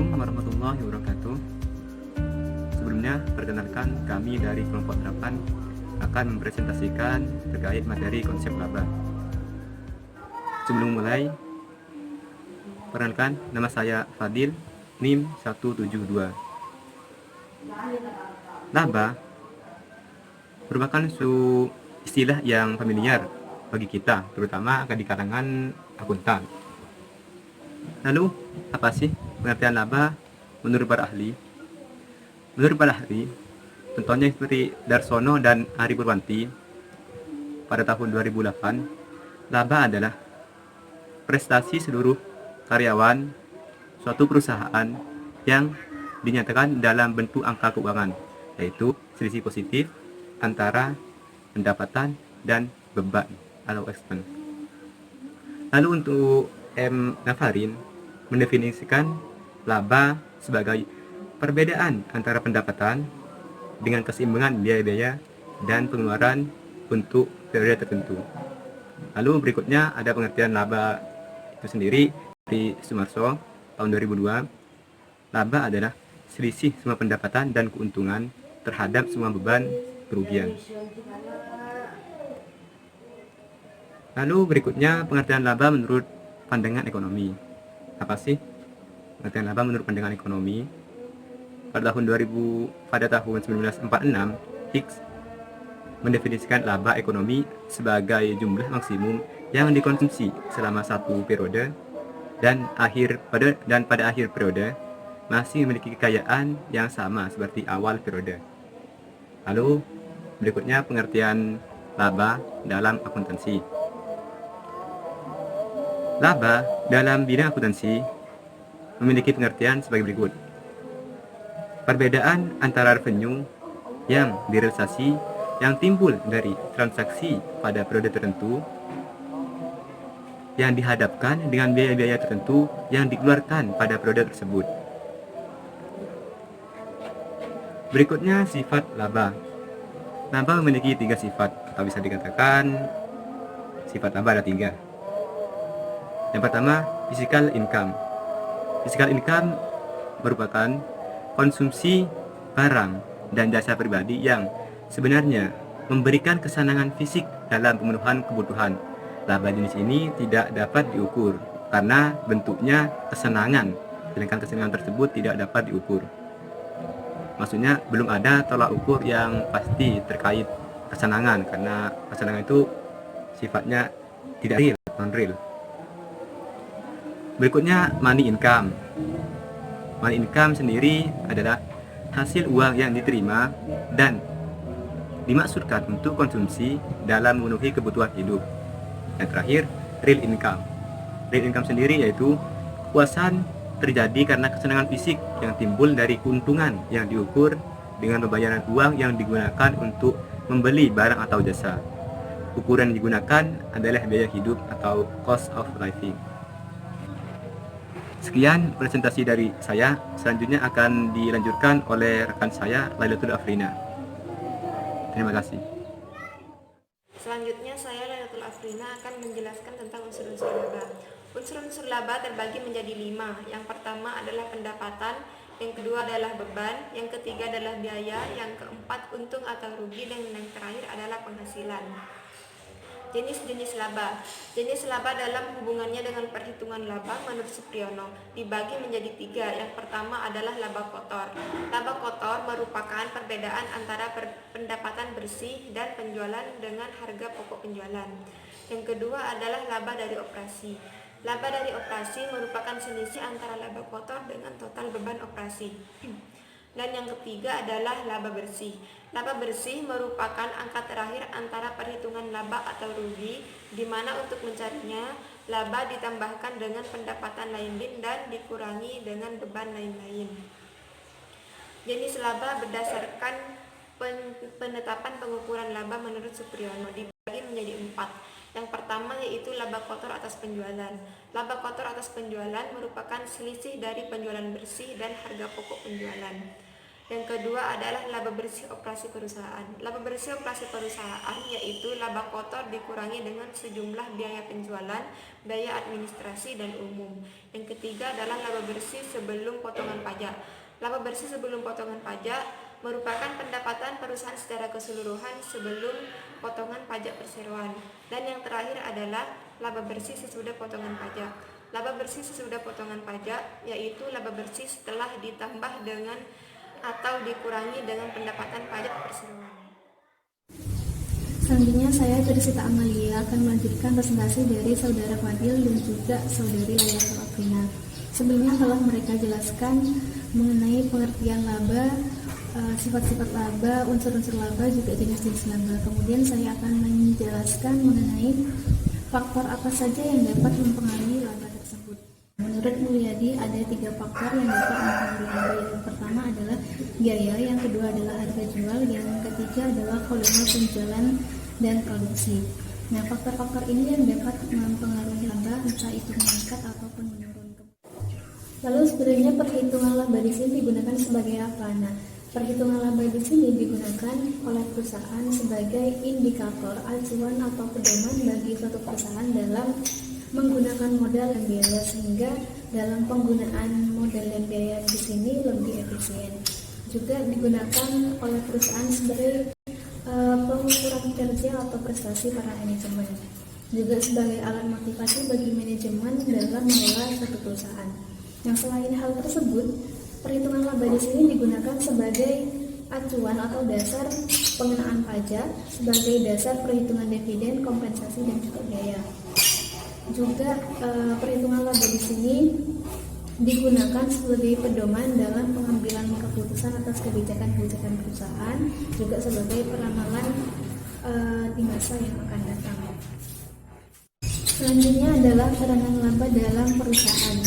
Assalamualaikum warahmatullahi wabarakatuh. Sebelumnya, perkenalkan kami dari kelompok 8 akan mempresentasikan terkait materi konsep laba. Sebelum mulai, perkenalkan, nama saya Fadil, NIM 172. Laba merupakan suatu istilah yang familiar bagi kita, terutama di kalangan akuntan. Lalu, apa sih pengertian laba menurut para ahli? Menurut para ahli, contohnya seperti Darsono dan Ari Purwanti pada tahun 2008, laba adalah prestasi seluruh karyawan suatu perusahaan yang dinyatakan dalam bentuk angka keuangan, yaitu selisih positif antara pendapatan dan beban atau expense. Lalu untuk M. Nafarin mendefinisikan laba sebagai perbedaan antara pendapatan dengan keseimbangan biaya-biaya dan pengeluaran untuk periode tertentu. Lalu berikutnya ada pengertian laba itu sendiri dari Sumarso tahun 2002. Laba adalah selisih semua pendapatan dan keuntungan terhadap semua beban kerugian. Lalu berikutnya pengertian laba menurut pandangan ekonomi. Apa sih pengertian laba menurut pandangan ekonomi? Pada tahun 1946, Hicks mendefinisikan laba ekonomi sebagai jumlah maksimum yang dikonsumsi selama satu periode dan pada akhir periode masih memiliki kekayaan yang sama seperti awal periode. Lalu berikutnya pengertian laba dalam akuntansi. Laba dalam bidang akuntansi memiliki pengertian sebagai berikut. Perbedaan antara revenue yang direalisasi yang timbul dari transaksi pada periode tertentu yang dihadapkan dengan biaya-biaya tertentu yang dikeluarkan pada periode tersebut. Berikutnya sifat laba. Laba memiliki 3 sifat, atau bisa dikatakan sifat laba ada 3. Yang pertama, physical income. Physical income merupakan konsumsi barang dan jasa pribadi yang sebenarnya memberikan kesenangan fisik dalam pemenuhan kebutuhan. Laba jenis ini tidak dapat diukur karena bentuknya kesenangan, sedangkan kesenangan tersebut tidak dapat diukur. Maksudnya belum ada tolak ukur yang pasti terkait kesenangan, karena kesenangan itu sifatnya tidak real, non-real. Berikutnya money income. Money income sendiri adalah hasil uang yang diterima dan dimaksudkan untuk konsumsi dalam memenuhi kebutuhan hidup. Yang terakhir, real income. Real income sendiri yaitu kepuasan terjadi karena kesenangan fisik yang timbul dari keuntungan yang diukur dengan pembayaran uang yang digunakan untuk membeli barang atau jasa. Ukuran yang digunakan adalah biaya hidup atau cost of living. Sekian presentasi dari saya. Selanjutnya akan dilanjutkan oleh rekan saya, Lailatul Afrina. Terima kasih. Selanjutnya saya Lailatul Afrina akan menjelaskan tentang unsur-unsur laba. Unsur-unsur laba terbagi menjadi 5. Yang pertama adalah pendapatan, yang kedua adalah beban, yang ketiga adalah biaya, yang keempat untung atau rugi, dan yang terakhir adalah penghasilan. Jenis-jenis laba. Jenis laba dalam hubungannya dengan perhitungan laba menurut Supriyono dibagi menjadi 3. Yang pertama adalah laba kotor. Laba kotor merupakan perbedaan antara pendapatan bersih dan penjualan dengan harga pokok penjualan. Yang kedua adalah laba dari operasi. Laba dari operasi merupakan selisih antara laba kotor dengan total beban operasi. Dan yang ketiga adalah laba bersih. Laba bersih merupakan angka terakhir antara perhitungan laba atau rugi, di mana untuk mencarinya, laba ditambahkan dengan pendapatan lain dan dikurangi dengan beban lain-lain. Jenis laba berdasarkan penetapan pengukuran laba menurut Supriyono dibagi menjadi 4. Yang pertama yaitu laba kotor atas penjualan. Laba kotor atas penjualan merupakan selisih dari penjualan bersih dan harga pokok penjualan. Yang kedua adalah laba bersih operasi perusahaan. Laba bersih operasi perusahaan yaitu laba kotor dikurangi dengan sejumlah biaya penjualan, biaya administrasi, dan umum. Yang ketiga adalah laba bersih sebelum potongan pajak. Laba bersih sebelum potongan pajak merupakan pendapatan perusahaan secara keseluruhan sebelum potongan pajak perseroan. Dan yang terakhir adalah laba bersih sesudah potongan pajak. Laba bersih sesudah potongan pajak yaitu laba bersih setelah ditambah dengan atau dikurangi dengan pendapatan pajak perseroan. Selanjutnya saya Teresita Amalia akan melanjutkan presentasi dari Saudara Fadil dan juga Saudari Laila Aprina. Sebelumnya telah mereka jelaskan mengenai pengertian laba, sifat-sifat laba, unsur-unsur laba, juga jenis-jenis laba. Kemudian saya akan menjelaskan mengenai faktor apa saja yang dapat mempengaruhi laba tersebut. Menurut Mulyadi ada 3 faktor yang dapat mempengaruhi laba. Yang pertama adalah biaya, yang kedua adalah harga jual, yang ketiga adalah volume penjualan dan produksi. Nah, faktor-faktor ini yang dapat mempengaruhi laba, entah itu meningkat ataupun menurun. Lalu sebenarnya perhitungan laba di sini digunakan sebagai apa? Nah, perhitungan laba di sini digunakan oleh perusahaan sebagai indikator, acuan atau pedoman bagi suatu perusahaan dalam menggunakan modal dan biaya, sehingga dalam penggunaan modal dan biaya di sini lebih efisien. Juga digunakan oleh perusahaan sebagai pengukuran kerja atau prestasi para manajemen, juga sebagai alat motivasi bagi manajemen dalam mengelola suatu perusahaan. Yang selain hal tersebut, perhitungan laba di sini digunakan sebagai acuan atau dasar pengenaan pajak, sebagai dasar perhitungan dividen, kompensasi, dan juga biaya. Juga perhitungan laba di sini digunakan sebagai pedoman dalam pengambilan keputusan atas kebijakan-kebijakan perusahaan, juga sebagai peramalan di masa yang akan datang. Selanjutnya adalah peranan laba dalam perusahaan.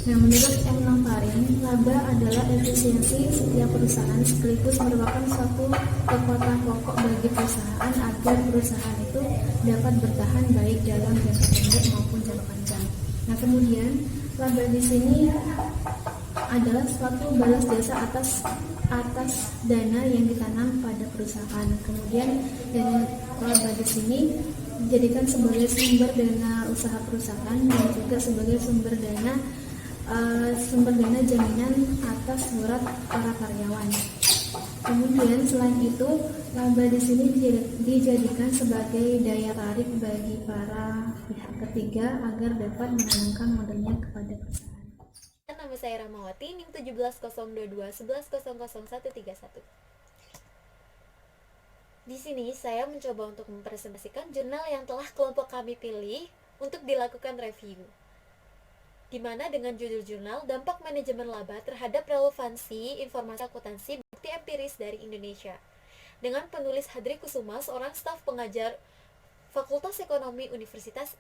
Nah, menurut M. Navarin, laba adalah efisiensi setiap perusahaan sekaligus merupakan suatu kekuatan pokok bagi perusahaan agar perusahaan itu dapat bertahan baik dalam jangka pendek maupun jangka panjang. Nah, kemudian laba di sini adalah suatu balas jasa atas dana yang ditanam pada perusahaan. Kemudian dana laba di sini dijadikan sebagai sumber dana usaha perusahaan dan juga sebagai sumber dana jaminan atas surat para karyawan. Kemudian selain itu, laba di sini dijadikan sebagai daya tarik bagi para pihak ketiga agar dapat menanamkan modalnya kepada perusahaan. Nama saya Ramawati, NIM 17022 11000131. Di sini saya mencoba untuk mempresentasikan jurnal yang telah kelompok kami pilih untuk dilakukan review, di mana dengan judul jurnal Dampak Manajemen Laba Terhadap Relevansi Informasi Akuntansi Bukti Empiris dari Indonesia, dengan penulis Hadri Kusuma, seorang staf pengajar Fakultas Ekonomi Universitas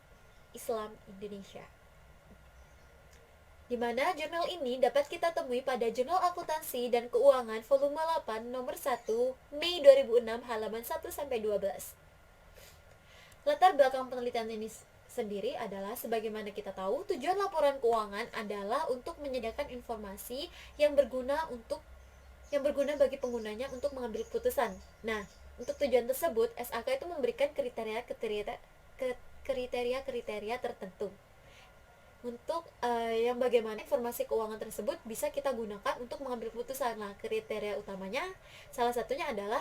Islam Indonesia. Di mana jurnal ini dapat kita temui pada Jurnal Akuntansi dan Keuangan volume 8 nomor 1 Mei 2006 halaman 1-12. Latar belakang penelitian ini sendiri adalah sebagaimana kita tahu, tujuan laporan keuangan adalah untuk menyediakan informasi yang berguna bagi penggunanya untuk mengambil keputusan. Nah, untuk tujuan tersebut, SAK itu memberikan kriteria-kriteria tertentu untuk yang bagaimana informasi keuangan tersebut bisa kita gunakan untuk mengambil keputusan. Nah, kriteria utamanya salah satunya adalah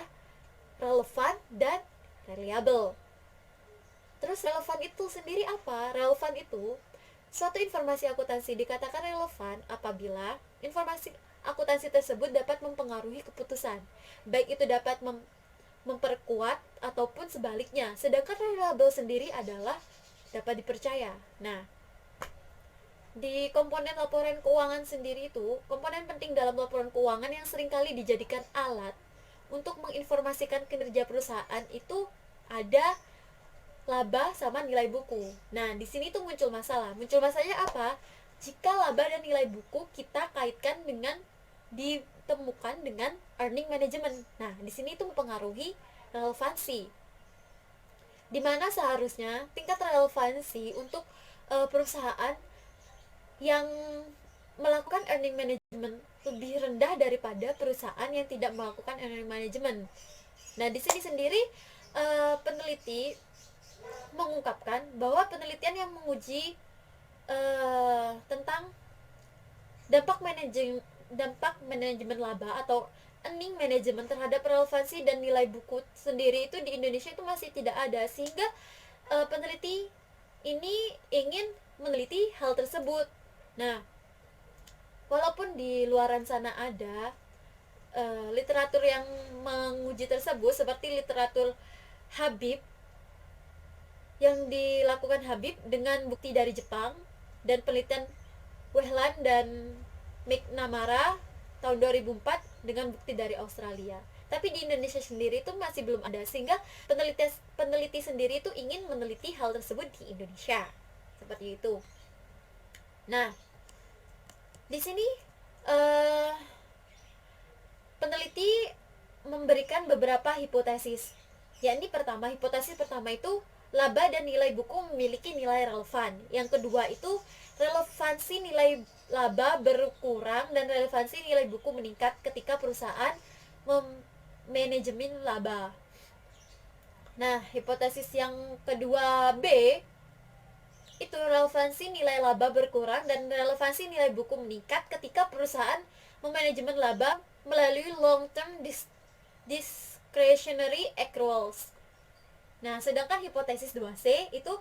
relevan dan reliable. Terus relevan itu sendiri apa? Relevan itu suatu informasi akuntansi dikatakan relevan apabila informasi akuntansi tersebut dapat mempengaruhi keputusan, baik itu dapat memperkuat ataupun sebaliknya. Sedangkan reliable sendiri adalah dapat dipercaya. Nah, di komponen laporan keuangan sendiri itu, komponen penting dalam laporan keuangan yang seringkali dijadikan alat untuk menginformasikan kinerja perusahaan itu ada laba sama nilai buku. Nah, di sini tuh muncul masalah. Muncul masalahnya apa? Jika laba dan nilai buku kita kaitkan dengan ditemukan dengan earning management. Nah, di sini itu mempengaruhi relevansi. Di mana seharusnya tingkat relevansi untuk perusahaan yang melakukan earning management lebih rendah daripada perusahaan yang tidak melakukan earning management. Nah, di sini sendiri peneliti mengungkapkan bahwa penelitian yang menguji tentang dampak manajemen laba atau earning management terhadap relevansi dan nilai buku sendiri itu di Indonesia itu masih tidak ada, sehingga peneliti ini ingin meneliti hal tersebut. Nah, walaupun di luaran sana ada literatur yang menguji tersebut seperti literatur Habib yang dilakukan Habib dengan bukti dari Jepang dan penelitian Wehland dan McNamara tahun 2004 dengan bukti dari Australia. Tapi di Indonesia sendiri itu masih belum ada, sehingga peneliti sendiri itu ingin meneliti hal tersebut di Indonesia. Seperti itu. Nah, di sini peneliti memberikan beberapa hipotesis. Yakni hipotesis pertama itu laba dan nilai buku memiliki nilai relevan. Yang kedua itu relevansi nilai laba berkurang dan relevansi nilai buku meningkat ketika perusahaan manajemen laba. Nah, hipotesis yang kedua B itu relevansi nilai laba berkurang dan relevansi nilai buku meningkat ketika perusahaan memanajemen laba melalui long term discretionary accruals. Nah, sedangkan hipotesis 2C itu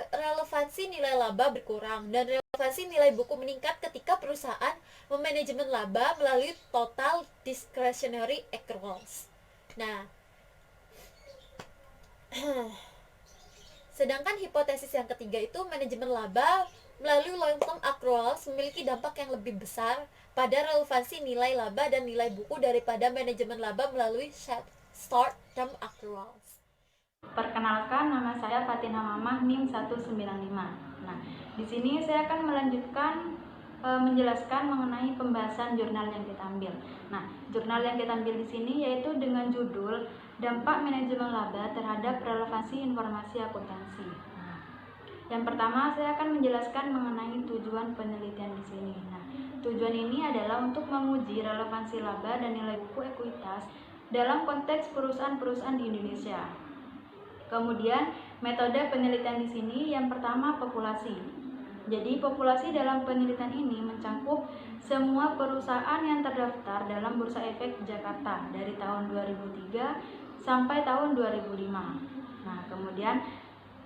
relevansi nilai laba berkurang dan relevansi nilai buku meningkat ketika perusahaan memanajemen laba melalui total discretionary accruals. Nah, sedangkan hipotesis yang ketiga itu manajemen laba melalui long term accruals memiliki dampak yang lebih besar pada relevansi nilai laba dan nilai buku daripada manajemen laba melalui short term accruals. Perkenalkan, nama saya Fatina Mamah, NIM 195. Nah, di sini saya akan melanjutkan menjelaskan mengenai pembahasan jurnal yang kita ambil. Nah, jurnal yang kita ambil di sini yaitu dengan judul Dampak Manajemen Laba Terhadap Relevansi Informasi Akuntansi. Nah, yang pertama saya akan menjelaskan mengenai tujuan penelitian di sini. Nah, tujuan ini adalah untuk menguji relevansi laba dan nilai buku ekuitas dalam konteks perusahaan-perusahaan di Indonesia. Kemudian metode penelitian di sini yang pertama populasi. Jadi populasi dalam penelitian ini mencakup semua perusahaan yang terdaftar dalam Bursa Efek Jakarta dari tahun 2003 sampai tahun 2005. Nah, kemudian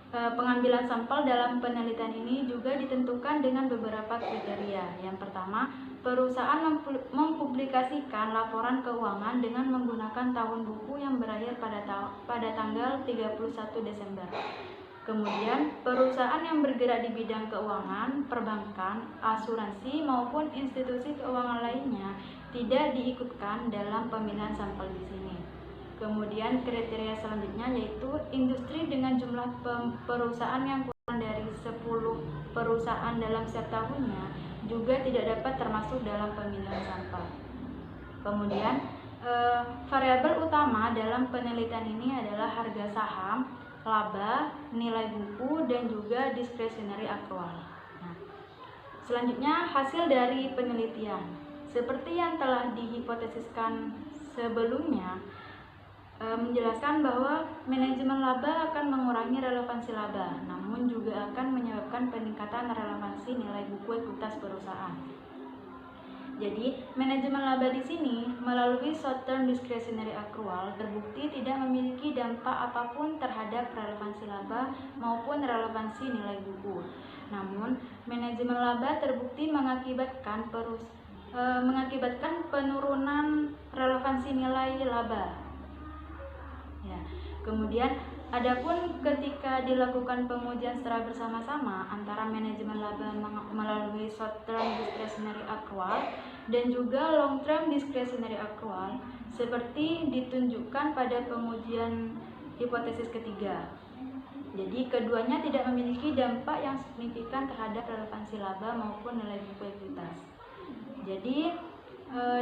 pengambilan sampel dalam penelitian ini juga ditentukan dengan beberapa kriteria. Yang pertama, perusahaan mempublikasikan laporan keuangan dengan menggunakan tahun buku yang berakhir pada tanggal 31 Desember. Kemudian, perusahaan yang bergerak di bidang keuangan, perbankan, asuransi maupun institusi keuangan lainnya tidak diikutkan dalam pemilihan sampel di sini. Kemudian kriteria selanjutnya yaitu industri dengan jumlah perusahaan yang kurang dari 10 perusahaan dalam setiap tahunnya juga tidak dapat termasuk dalam pemilihan sampel. Kemudian variabel utama dalam penelitian ini adalah harga saham, laba, nilai buku, dan juga discretionary accrual. Nah, selanjutnya hasil dari penelitian. Seperti yang telah dihipotesiskan sebelumnya, menjelaskan bahwa manajemen laba akan mengurangi relevansi laba, namun juga akan menyebabkan peningkatan relevansi nilai buku ekuitas perusahaan. Jadi, manajemen laba di sini melalui short term discretionary accrual terbukti tidak memiliki dampak apapun terhadap relevansi laba maupun relevansi nilai buku. Namun, manajemen laba terbukti mengakibatkan penurunan relevansi nilai laba. Ya, kemudian adapun ketika dilakukan pengujian secara bersama-sama antara manajemen laba melalui short term discretionary accrual dan juga long term discretionary accrual seperti ditunjukkan pada pengujian hipotesis ketiga. Jadi keduanya tidak memiliki dampak yang signifikan terhadap relevansi laba maupun nilai buku ekuitas. Jadi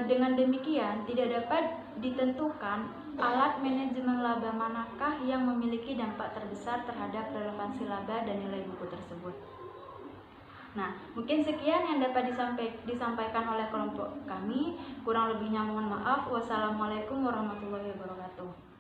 dengan demikian tidak dapat ditentukan alat manajemen laba manakah yang memiliki dampak terbesar terhadap relevansi laba dan nilai buku tersebut. Nah, mungkin sekian yang dapat disampaikan oleh kelompok kami. Kurang lebihnya mohon maaf. Wassalamualaikum warahmatullahi wabarakatuh.